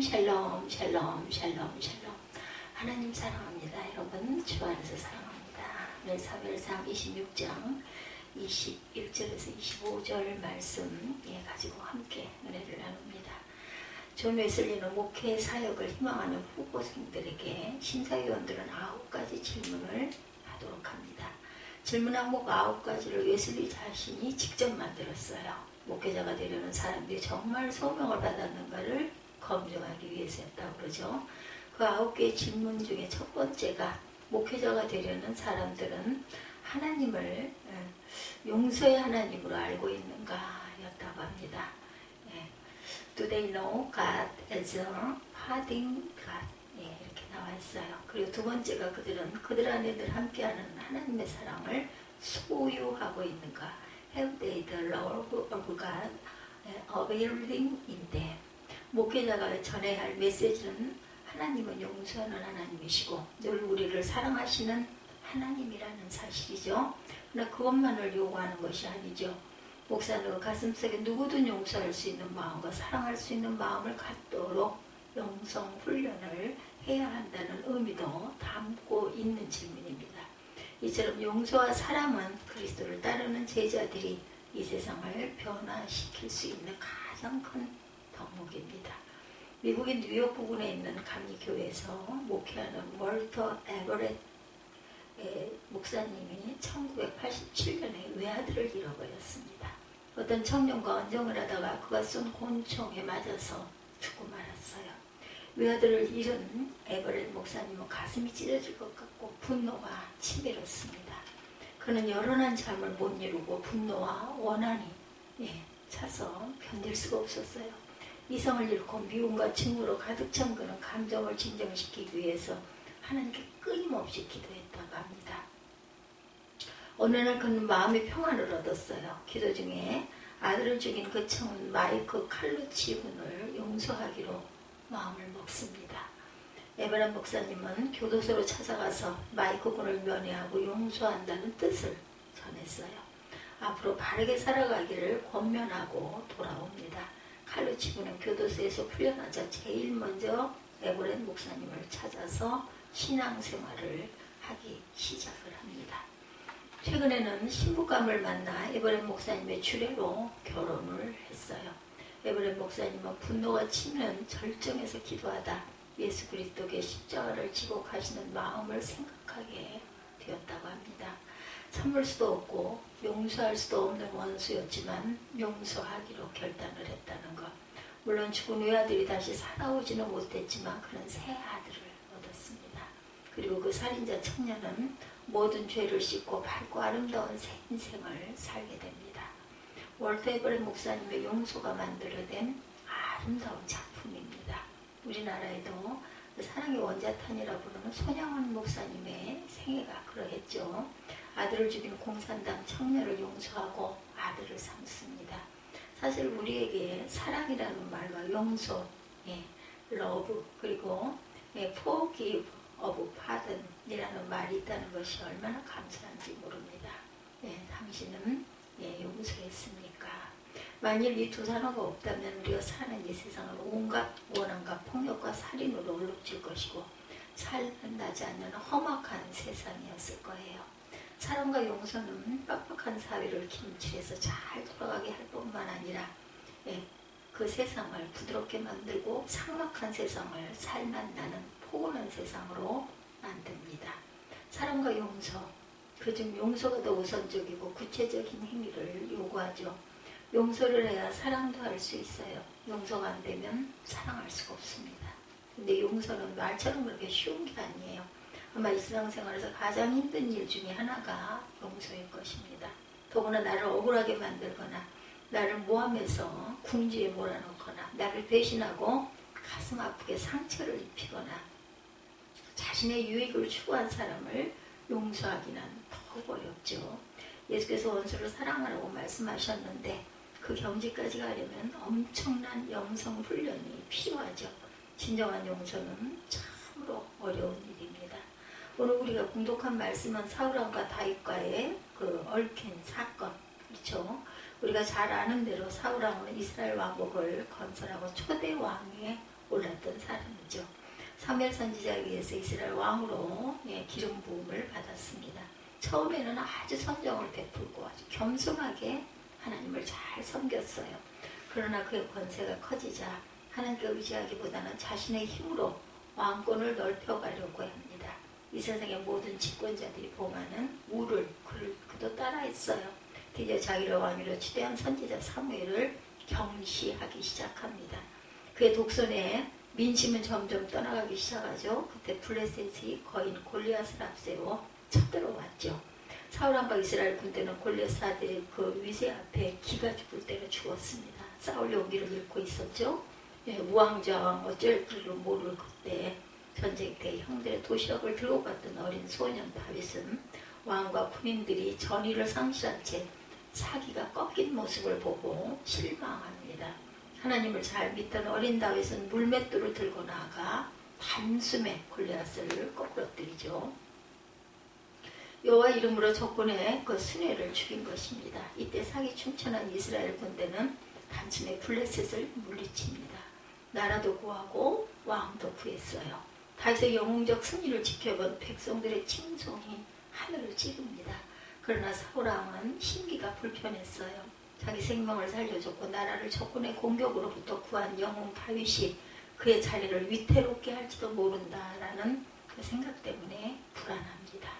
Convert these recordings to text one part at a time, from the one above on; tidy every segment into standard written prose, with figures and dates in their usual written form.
샬롬 샬롬 샬롬 샬롬. 하나님 사랑합니다. 여러분 주 안에서 사랑합니다. 오늘 사무엘상 26장 21절에서 25절 말씀 가지고 함께 은혜를 나눕니다. 존 웨슬리는 목회 사역을 희망하는 후보생들에게 심사위원들은 9가지 질문을 하도록 합니다. 질문 항목 9가지를 웨슬리 자신이 직접 만들었어요. 목회자가 되려는 사람들이 정말 소명을 받았는가를 검증하기 위해서였다고 그러죠. 그 9개의 질문 중에 첫 번째가 목회자가 되려는 사람들은 하나님을 용서의 하나님으로 알고 있는가 였다고 합니다. Do they know God as a pardoning God? 이렇게 나와 있어요. 그리고 두 번째가 그들 안에 늘 함께하는 하나님의 사랑을 소유하고 있는가? Have they the love of God abiding in them? 목회자가 전해야 할 메시지는 하나님은 용서하는 하나님이시고 늘 우리를 사랑하시는 하나님이라는 사실이죠. 그러나 그것만을 요구하는 것이 아니죠. 목사는 가슴속에 누구든 용서할 수 있는 마음과 사랑할 수 있는 마음을 갖도록 영성 훈련을 해야 한다는 의미도 담고 있는 질문입니다. 이처럼 용서와 사랑은 그리스도를 따르는 제자들이 이 세상을 변화시킬 수 있는 가장 큰 덕목입니다. 미국의 뉴욕 부근에 있는 감리교회에서 목회하는 월터 에버렛 목사님이 1987년에 외아들을 잃어버렸습니다. 어떤 청년과 언정을 하다가 그가 쏜 곤총에 맞아서 죽고 말았어요. 외아들을 잃은 에버렛 목사님은 가슴이 찢어질 것 같고 분노가 치밀었습니다. 그는 열연한 잠을 못 이루고 분노와 원한이 차서 견딜 수가 없었어요. 이성을 잃고 미움과 증오로 가득 찬 그는 감정을 진정시키기 위해서 하나님께 끊임없이 기도했다고 합니다. 어느 날 그는 마음의 평안을 얻었어요. 기도 중에 아들을 죽인 그 청은 마이크 칼루치 군을 용서하기로 마음을 먹습니다. 에브람 목사님은 교도소로 찾아가서 마이크 군을 면회하고 용서한다는 뜻을 전했어요. 앞으로 바르게 살아가기를 권면하고 돌아옵니다. 칼루치 군은 교도소에서 풀려나자 제일 먼저 에브렛 목사님을 찾아서 신앙생활을 하기 시작을 합니다. 최근에는 신부감을 만나 에브렛 목사님의 주례로 결혼을 했어요. 에브렛 목사님은 분노가 치면 절정에서 기도하다 예수 그리스도의 십자가를 지고 가시는 마음을 생각하게 되었다고 합니다. 참을 수도 없고 용서할 수도 없는 원수였지만 용서하기로 결단을 했다는 것. 물론 죽은 외아들이 다시 살아오지는 못했지만 그는 새 아들을 얻었습니다. 그리고 그 살인자 청년은 모든 죄를 씻고 밝고 아름다운 새 인생을 살게 됩니다. 월터 에버렛 목사님의 용서가 만들어낸 아름다운 작품입니다. 우리나라에도 사랑의 원자탄이라 부르는 손양원 목사님의 생애가 그러했죠. 아들을 죽인 공산당 청년을 용서하고 아들을 삼습니다. 사실 우리에게 사랑이라는 말과 용서, love, 그리고 forgive of pardon 이라는 말이 있다는 것이 얼마나 감사한지 모릅니다. 당신은 용서했습니까? 만일 이 두 단어가 없다면 우리가 사는 이 세상은 온갖 원한과 폭력과 살인으로 얼룩질 것이고 살은 나지 않는 험악한 세상이었을 거예요. 사랑과 용서는 빡빡한 사회를 김치해서 잘 돌아가게 할 뿐만 아니라 그 세상을 부드럽게 만들고 삭막한 세상을 살만 나는 포근한 세상으로 만듭니다. 사랑과 용서, 그중 용서가 더 우선적이고 구체적인 행위를 요구하죠. 용서를 해야 사랑도 할 수 있어요. 용서가 안 되면 사랑할 수가 없습니다. 근데 용서는 말처럼 그렇게 쉬운 게 아니에요. 아마 일상생활에서 가장 힘든 일 중에 하나가 용서일 것입니다. 더구나 나를 억울하게 만들거나 나를 모함해서 궁지에 몰아넣거나 나를 배신하고 가슴 아프게 상처를 입히거나 자신의 유익을 추구한 사람을 용서하기는 더욱 어렵죠. 예수께서 원수를 사랑하라고 말씀하셨는데 그 경지까지 가려면 엄청난 영성 훈련이 필요하죠. 진정한 용서는 참으로 어려운 일입니다. 오늘 우리가 공독한 말씀은 사울왕과 다윗과의 그 얽힌 사건, 그렇죠? 우리가 잘 아는 대로 사울왕은 이스라엘 왕국을 건설하고 초대 왕위에 올랐던 사무엘 선지자에 의해서 이스라엘 왕으로 기름 부음을 받았습니다. 처음에는 아주 선정을 베풀고 아주 겸손하게 하나님을 잘 섬겼어요. 그러나 그의 권세가 커지자 하나님께 의지하기보다는 자신의 힘으로 왕권을 넓혀가려고 합니다. 이 세상의 모든 집권자들이 범하는 우를 그도 따라했어요. 드디어 자기를 왕위로 추대한 선지자 사무엘을 경시하기 시작합니다. 그의 독선에 민심은 점점 떠나가기 시작하죠. 그때 블레셋이 거인 골리앗을 앞세워 쳐들어왔죠. 사울 왕과 이스라엘 군대는 골리앗 아들의 그 위세 앞에 기가 죽을 대로 죽었습니다. 싸울 용기를 잃고 있었죠. 우왕좌왕 어쩔 줄을 모를 그때 전쟁 때 형들의 도시락을 들고 갔던 어린 소년 다윗은 왕과 군인들이 전의를 상실한 채 사기가 꺾인 모습을 보고 실망합니다. 하나님을 잘 믿던 어린 다윗은 물맷돌을 들고 나아가 단숨에 골리앗을 거꾸러뜨리죠. 여호와 이름으로 적군의 그 수뇌를 죽인 것입니다. 이때 사기 충천한 이스라엘 군대는 단숨에 블레셋을 물리칩니다. 나라도 구하고 왕도 구했어요. 다윗의 영웅적 승리를 지켜본 백성들의 칭송이 하늘을 찌릅니다. 그러나 사울 왕은 심기가 불편했어요. 자기 생명을 살려줬고 나라를 적군의 공격으로부터 구한 영웅 다윗이 그의 자리를 위태롭게 할지도 모른다라는 그 생각 때문에 불안합니다.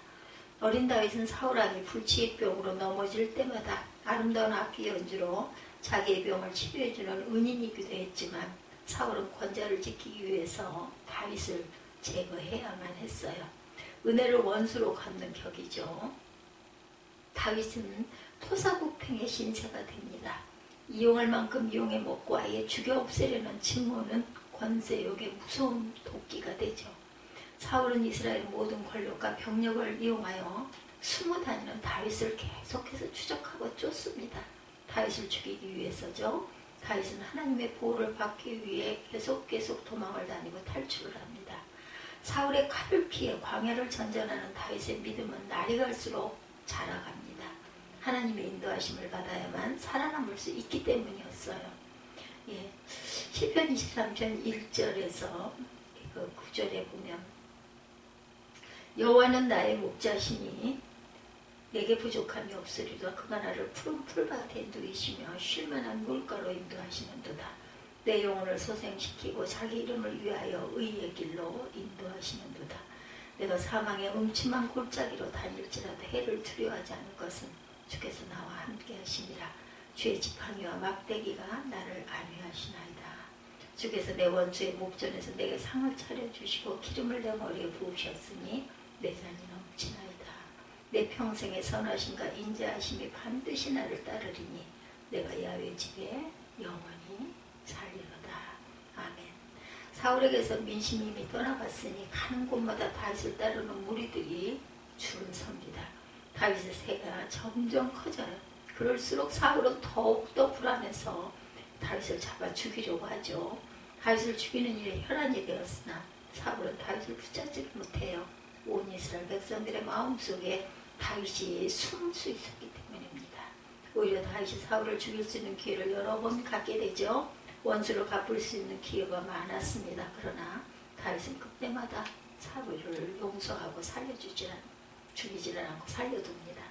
어린 다윗은 사울 왕이 불치의 병으로 넘어질 때마다 아름다운 악기 연주로 자기의 병을 치료해주는 은인이기도 했지만 사울은 권자를 지키기 위해서 다윗을 제거해야만 했어요. 은혜를 원수로 갚는 격이죠. 다윗은 토사구팽의 신세가 됩니다. 이용할 만큼 이용해 먹고 아예 죽여 없애려는 증오는 권세욕의 무서운 도끼가 되죠. 사울은 이스라엘 모든 권력과 병력을 이용하여 숨어 다니는 다윗을 계속해서 추적하고 쫓습니다. 다윗을 죽이기 위해서죠. 다윗은 하나님의 보호를 받기 위해 계속 도망을 다니고 탈출을 합니다. 사울의 칼을 피해 광야를 전전하는 다윗의 믿음은 날이 갈수록 자라갑니다. 하나님의 인도하심을 받아야만 살아남을 수 있기 때문이었어요. 시편 23편 1절에서 그 9절에 보면 여호와는 나의 목자시니 내게 부족함이 없으리라. 그가 나를 푸른 풀밭에 누이시며 쉴만한 물가로 인도하시는도다. 내 영혼을 소생시키고 자기 이름을 위하여 의의 길로 인도하시는도다. 내가 사망의 음침한 골짜기로 다닐지라도 해를 두려워하지 않을 것은 주께서 나와 함께 하시니라. 주의 지팡이와 막대기가 나를 안위하시나이다. 주께서 내 원수의 목전에서 내게 상을 차려주시고 기름을 내 머리에 부으셨으니 내 잔이 넘치나이다. 내 평생의 선하심과 인자하심이 반드시 나를 따르리니 내가 야훼 집에 영원히 살리로다. 아멘. 사울에게서 민심이 이미 떠나갔으니 가는 곳마다 다윗을 따르는 무리들이 줄을 섭니다. 다윗의 세가 점점 커져요. 그럴수록 사울은 더욱더 불안해서 다윗을 잡아 죽이려고 하죠. 다윗을 죽이는 일에 혈안이 되었으나 사울은 다윗을 붙잡지 못해요. 온 이스라엘 백성들의 마음속에 다윗이 숨을 수 있었기 때문입니다. 오히려 다윗이 사울을 죽일 수 있는 기회를 여러 번 갖게 되죠. 원수를 갚을 수 있는 기회가 많았습니다. 그러나 다윗은 그때마다 사울을 용서하고 죽이지를 않고 살려둡니다.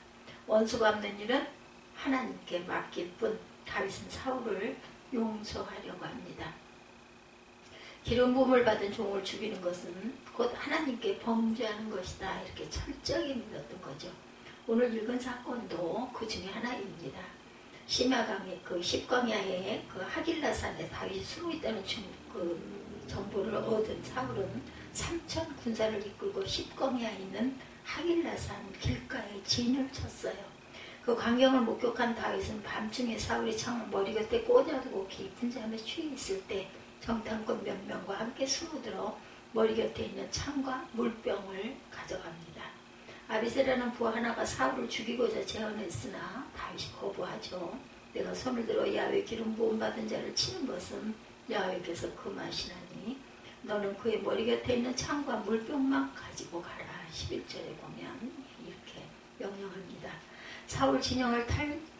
원수 갚는 일은 하나님께 맡길 뿐 다윗은 사울을 용서하려고 합니다. 기름 부음을 받은 종을 죽이는 것은 곧 하나님께 범죄하는 것이다. 이렇게 철저하게 믿었던 거죠. 오늘 읽은 사건도 그 중에 하나입니다. 시마강의 그 십광야에 그 하길라산에 다윗이 숨어 있다는 정보를 얻은 사울은 3천 군사를 이끌고 십광야에 있는 하길라산 길가에 진을 쳤어요. 그 광경을 목격한 다윗은 밤중에 사울이 창을 머리 곁에 꽂아두고 깊은 잠에 취해 있을 때 정탐꾼 몇 명과 함께 숨어들어 머리 곁에 있는 창과 물병을 가져갑니다. 아비새라는 부하 하나가 사울을 죽이고자 제안했으나 다윗이 거부하죠. 내가 손을 들어 야훼 기름 부음 받은 자를 치는 것은 야훼께서 금하시나니 너는 그의 머리 곁에 있는 창과 물병만 가지고 가라. 11절에 보면 이렇게 명령합니다. 사울 진영을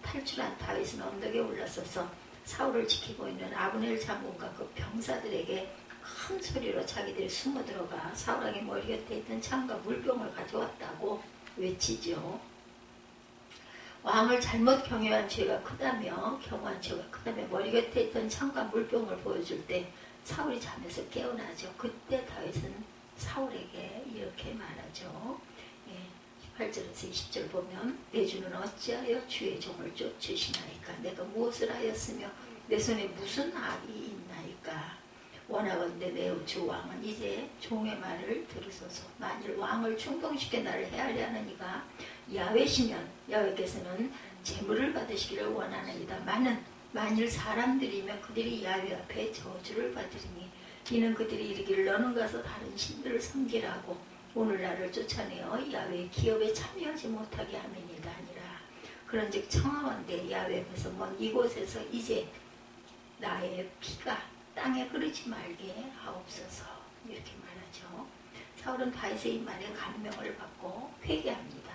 탈출한 다윗은 언덕에 올라서서 사울을 지키고 있는 아브넬 장군과 그 병사들에게 큰 소리로 자기들이 숨어 들어가 사울왕의 머리 곁에 있던 창과 물병을 가져왔다고 외치죠. 왕을 잘못 경유한 죄가 크다며 경호한 죄가 크다며 머리 곁에 있던 창과 물병을 보여줄 때 사울이 잠에서 깨어나죠. 그때 다윗은 사울에게 이렇게 말하죠. 18절에서 20절 보면 내 주는 어찌하여 주의 종을 쫓으시나이까. 내가 무엇을 하였으며 내 손에 무슨 악이 있나이까. 원하건대 내 주 왕은 이제 종의 말을 들으소서. 만일 왕을 충동시켜 나를 헤아려 하느니가 야훼시면 야훼께서는 재물을 받으시기를 원하나이다. 만일 사람들이면 그들이 야훼 앞에 저주를 받으리니 이는 그들이 이르기를 너는 가서 다른 신들을 섬기라고 오늘 나를 쫓아내어 야훼의 기업에 참여하지 못하게 함이니가 아니라. 그런즉 청하건대 야훼에서 먼 이곳에서 이제 나의 피가 땅에 흐르지 말게 하옵소서. 이렇게 말하죠. 사울은 다윗의 이 말에 감명을 받고 회개합니다.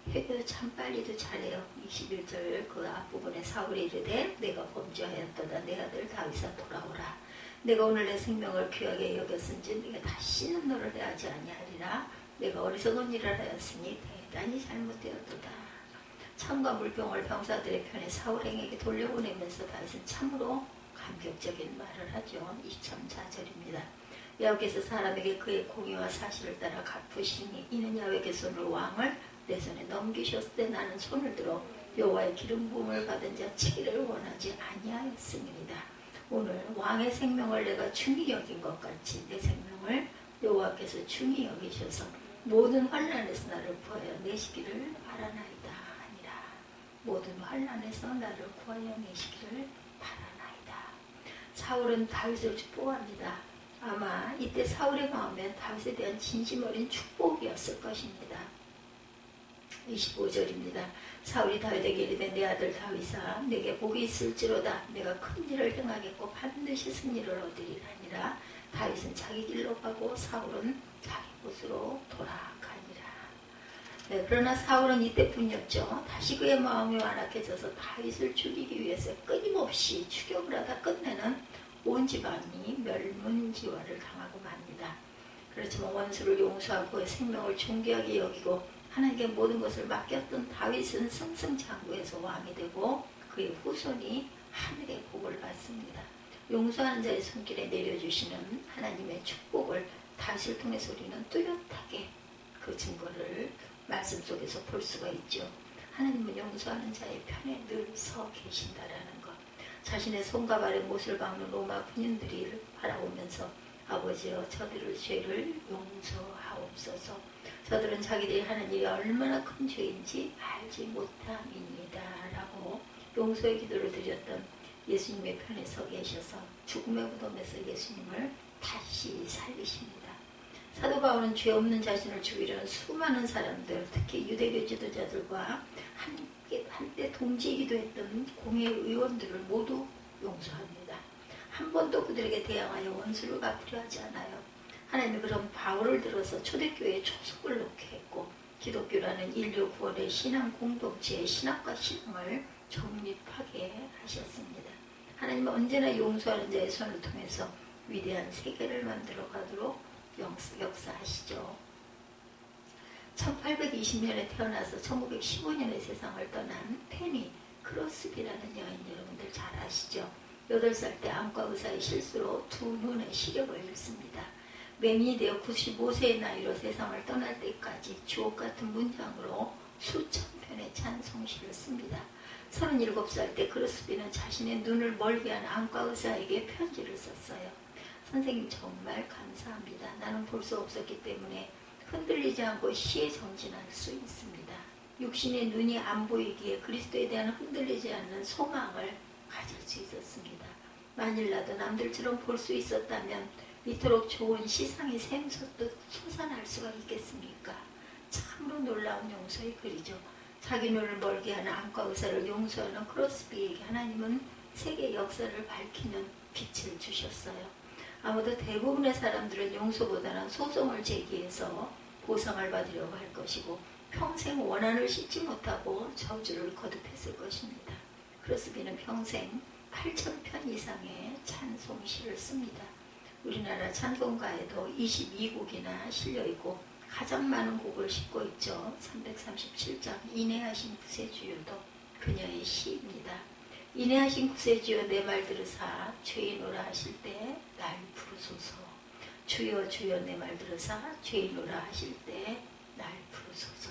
회개도 참 빨리도 잘해요. 21절 그 앞부분에 사울이 이르되 내가 범죄하였도다. 내 아들 다윗아 돌아오라. 내가 오늘 내 생명을 귀하게 여겼은지 내가 다시는 너를 대하지 아니하리라. 내가 어리석은 일을 하였으니 대단히 잘못되었도다. 창과 물병을 병사들의 편에 사울에게 돌려보내면서 다윗은 참으로 감격적인 말을 하죠. 23절입니다. 야훼께서 사람에게 그의 공의와 사실을 따라 갚으시니 이는 야훼의 손을 왕을 내 손에 넘기셨을 때 나는 손을 들어 여호와의 기름 부음을 받은 자 치기를 원하지 아니하였습니다. 오늘 왕의 생명을 내가 중히 여긴 것 같이 내 생명을 여호와께서 중히 여기셔서 모든 환난에서 나를 구하여 내시기를 바라나이다 아니라. 모든 환난에서 나를 구하여 내시기를 바라나이다. 사울은 다윗을 축복합니다. 아마 이때 사울의 마음엔 다윗에 대한 진심 어린 축복이었을 것입니다. 25절입니다. 사울이 다윗에게 이르되 내 아들 다윗아 내게 복이 있을지로다. 내가 큰 일을 행하겠고 반드시 승리를 얻으리라니라. 다윗은 자기 길로 가고 사울은 자기 곳으로 돌아가니라. 네, 그러나 사울은 이때뿐이었죠. 다시 그의 마음이 완악해져서 다윗을 죽이기 위해서 끊임없이 추격을 하다 끝내는 온 집안이 멸문지화를 당하고 맙니다. 그렇지만 원수를 용서하고 그의 생명을 존귀하게 여기고 하나님께 모든 것을 맡겼던 다윗은 승승장구해서 왕이 되고 그의 후손이 하늘의 복을 받습니다. 용서하는 자의 손길에 내려주시는 하나님의 축복을 다윗을 통해서 우리는 뚜렷하게 그 증거를 말씀 속에서 볼 수가 있죠. 하나님은 용서하는 자의 편에 늘 서 계신다라는 것. 자신의 손과 발에 못을 박는 로마 군인들이 바라보면서 아버지여 저들의 죄를 용서하옵소서. 저들은 자기들이 하는 일이 얼마나 큰 죄인지 알지 못함입니다. 라고 용서의 기도를 드렸던 예수님의 편에 서 계셔서 죽음의 무덤에서 예수님을 다시 살리십니다. 사도 바울은 죄 없는 자신을 죽이려는 수많은 사람들, 특히 유대교 지도자들과 한때 동지이기도 했던 공회 의원들을 모두 용서합니다. 한 번도 그들에게 대항하여 원수를 갚으려 하지 않아요. 하나님이 그런 바울을 들어서 초대교회에 초석을 놓게 했고 기독교라는 인류 구원의 신앙 공동체의 신학과 신앙을 정립하게 하셨습니다. 하나님은 언제나 용서하는 자의 손을 통해서 위대한 세계를 만들어 가도록 역사하시죠. 1820년에 태어나서 1915년에 세상을 떠난 페니 크로스비라는 여인 여러분들 잘 아시죠? 8살 때 안과 의사의 실수로 두 눈의 시력을 잃습니다. 맹인이 되어 95세의 나이로 세상을 떠날 때까지 주옥같은 문장으로 수천 편의 찬송시를 씁니다. 37살 때 크로스비는 자신의 눈을 멀게 한 안과 의사에게 편지를 썼어요. 선생님 정말 감사합니다. 나는 볼 수 없었기 때문에 흔들리지 않고 시에 정진할 수 있습니다. 육신의 눈이 안 보이기에 그리스도에 대한 흔들리지 않는 소망을 가질 수 있었습니다. 만일 나도 남들처럼 볼 수 있었다면 이토록 좋은 시상이 샘솟듯 솟아날 수가 있겠습니까? 참으로 놀라운 용서의 글이죠. 자기 눈을 멀게 하는 안과 의사를 용서하는 크로스비에게 하나님은 세계 역사를 밝히는 빛을 주셨어요. 아무도 대부분의 사람들은 용서보다는 소송을 제기해서 보상을 받으려고 할 것이고 평생 원한을 씻지 못하고 저주를 거듭했을 것입니다. 크로스비는 평생 8,000편 이상의 찬송시를 씁니다. 우리나라 찬송가에도 22곡이나 실려있고 가장 많은 곡을 싣고 있죠. 337장 인내하신 구세주여도 그녀의 시입니다. 인내하신 구세주여 내 말 들으사 죄인오라 하실 때 날 부르소서. 주여 주여 내 말 들으사 죄인오라 하실 때 날 부르소서.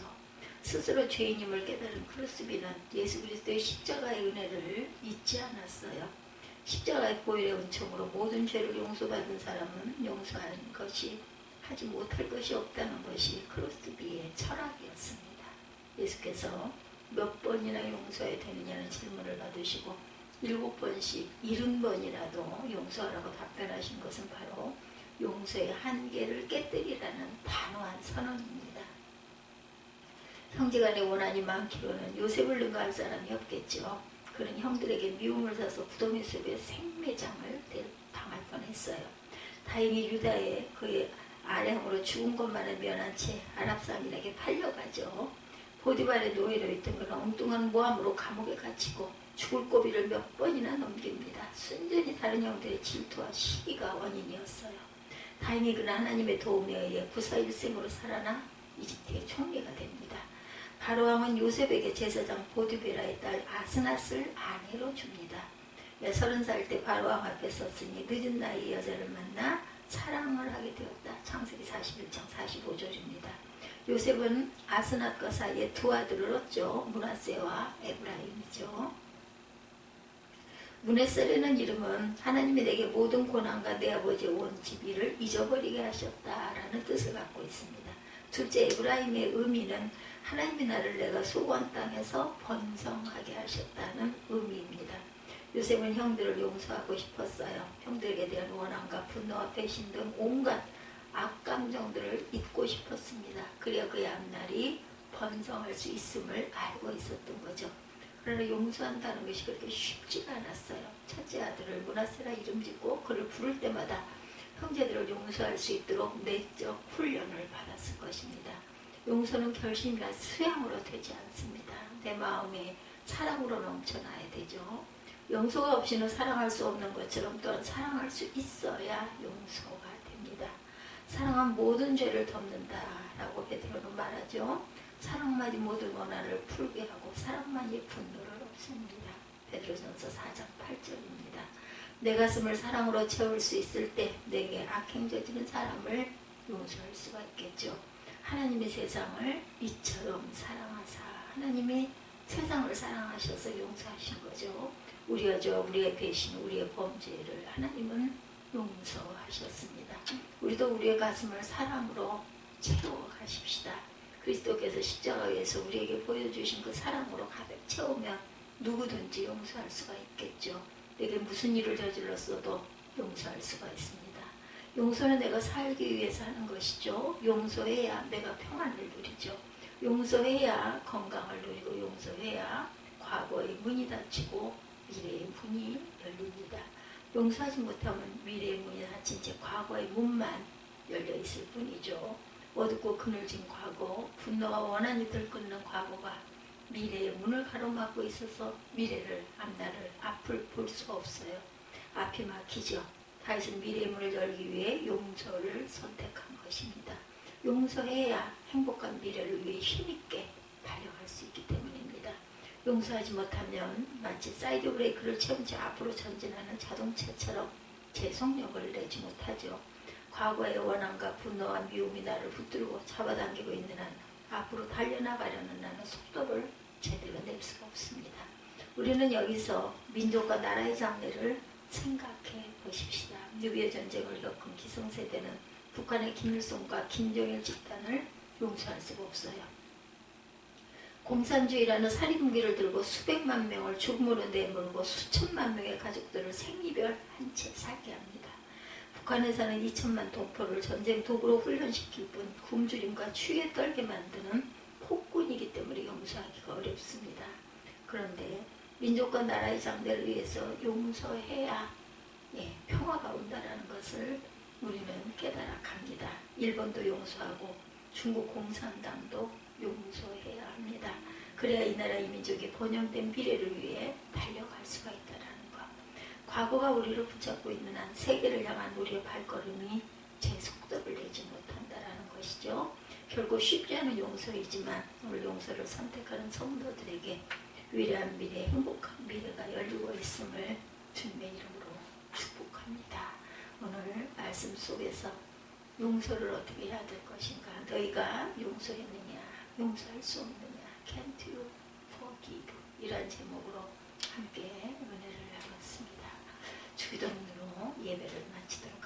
스스로 죄인임을 깨달은 크루스비는 예수 그리스도의 십자가의 은혜를 잊지 않았어요. 십자가의 보혈의 은총으로 모든 죄를 용서받은 사람은 용서하는 것이 하지 못할 것이 없다는 것이 크루스비의 철학이었습니다. 예수께서 몇 번이나 용서해야 되느냐는 질문을 받으시고 7번씩 70번이라도 용서하라고 답변하신 것은 바로 용서의 한계를 깨뜨리라는 단호한 선언입니다. 형제간의 원한이 많기로는 요셉을 능가할 사람이 없겠죠. 그는 형들에게 미움을 사서 부동의 숲에 생매장을 당할 뻔했어요. 다행히 유다에 그의 아량으로 죽은 것만을 면한 채 아랍 사람들에게 팔려가죠. 보디발의 노예로 있던 그는 엉뚱한 모함으로 감옥에 갇히고 죽을 고비를 몇 번이나 넘깁니다. 순전히 다른 형들의 질투와 시기가 원인이었어요. 다행히 그는 하나님의 도움에 의해 구사일생으로 살아나 이집트의 총리가 됩니다. 바로왕은 요셉에게 제사장 보디베라의 딸 아스낫을 아내로 줍니다. 30살 때 바로왕 앞에 섰으니 늦은 나이에 여자를 만나 사랑을 하게 되었다. 창세기 41장 45절입니다. 요셉은 아스낫과 사이에 두 아들을 얻죠. 므낫세와 에브라임이죠. 므낫세라는 이름은 하나님이 내게 모든 고난과 내 아버지의 온 집이를 잊어버리게 하셨다라는 뜻을 갖고 있습니다. 둘째 에브라임의 의미는 하나님이 나를 내가 소고한 땅에서 번성하게 하셨다는 의미입니다. 요셉은 형들을 용서하고 싶었어요. 형들에게 대한 원한과 분노와 배신 등 온갖 악감정들을 잊고 싶었습니다. 그래야 그의 앞날이 번성할 수 있음을 알고 있었던 거죠. 그러나 용서한다는 것이 그렇게 쉽지가 않았어요. 첫째 아들을 므낫세라 이름 짓고 그를 부를 때마다 형제들을 용서할 수 있도록 내적 훈련을 받았을 것입니다. 용서는 결심이나 수양으로 되지 않습니다. 내 마음에 사랑으로 넘쳐나야 되죠. 용서가 없이는 사랑할 수 없는 것처럼 또한 사랑할 수 있어야 용서가 됩니다. 사랑은 모든 죄를 덮는다라고 베드로는 말하죠. 사랑만이 모든 원한을 풀게 하고 사랑만이 분노를 없앱니다. 베드로전서 4장 8절입니다. 내 가슴을 사랑으로 채울 수 있을 때 내게 악행 저지른 사람을 용서할 수가 있겠죠. 하나님이 세상을 이처럼 사랑하사 하나님이 세상을 사랑하셔서 용서하신 거죠. 우리의 죄, 우리의 배신, 우리의 범죄를 하나님은 용서하셨습니다. 우리도 우리의 가슴을 사랑으로 채워가십시다. 그리스도께서 십자가에서 우리에게 보여주신 그 사랑으로 가득 채우면 누구든지 용서할 수가 있겠죠. 내게 무슨 일을 저질렀어도 용서할 수가 있습니다. 용서는 내가 살기 위해서 하는 것이죠. 용서해야 내가 평안을 누리죠. 용서해야 건강을 누리고 용서해야 과거의 문이 닫히고 미래의 문이 열립니다. 용서하지 못하면 미래의 문이 닫힌 채 과거의 문만 열려있을 뿐이죠. 어둡고 그늘진 과거, 분노와 원한이 들끓는 과거가 미래의 문을 가로막고 있어서 미래를, 앞날을, 앞을 볼 수가 없어요. 앞이 막히죠. 다윗은 미래의 문을 열기 위해 용서를 선택한 것입니다. 용서해야 행복한 미래를 위해 힘있게 달려갈 수 있기 때문입니다. 용서하지 못하면 마치 사이드 브레이크를 채운 채 앞으로 전진하는 자동차처럼 제속력을 내지 못하죠. 과거의 원한과 분노와 미움이 나를 붙들고 잡아당기고 있는 한 앞으로 달려나가려는 나는 속도를 제대로 낼 수가 없습니다. 우리는 여기서 민족과 나라의 장래를 생각해 보십시다. 6.25 전쟁을 겪은 기성세대는 북한의 김일성과 김정일 집단을 용서할 수가 없어요. 공산주의라는 살인무기를 들고 수백만 명을 죽음으로 내몰고 수천만 명의 가족들을 생이별한 채 살게 합니다. 북한에서는 2천만 동포를 전쟁 도구로 훈련시킬 뿐 굶주림과 추위에 떨게 만드는 폭군이기 때문에 용서하기가 어렵습니다. 그런데 민족과 나라의 장래를 위해서 용서해야 평화가 온다는 것을 우리는 깨달아 갑니다. 일본도 용서하고 중국 공산당도 용서해야 합니다. 그래야 이 나라 이 민족의 번영된 미래를 위해 달려갈 수가 있다는 것. 과거가 우리를 붙잡고 있는 한 세계를 향한 우리의 발걸음이 제 속도를 내지 못한다라는 것이죠. 결국 쉽지 않은 용서이지만 오늘 용서를 선택하는 성도들에게 위대한 미래, 행복한 미래가 열리고 있음을 주님의 이름으로 축복합니다. 오늘 말씀 속에서 용서를 어떻게 해야 될 것인가? 너희가 용서했느냐? 용서할 수 없느냐? Can't you forgive? 이런 제목으로 함께 은혜를 나눴습니다. 주기도문으로 예배를 마치도록 하겠습니다.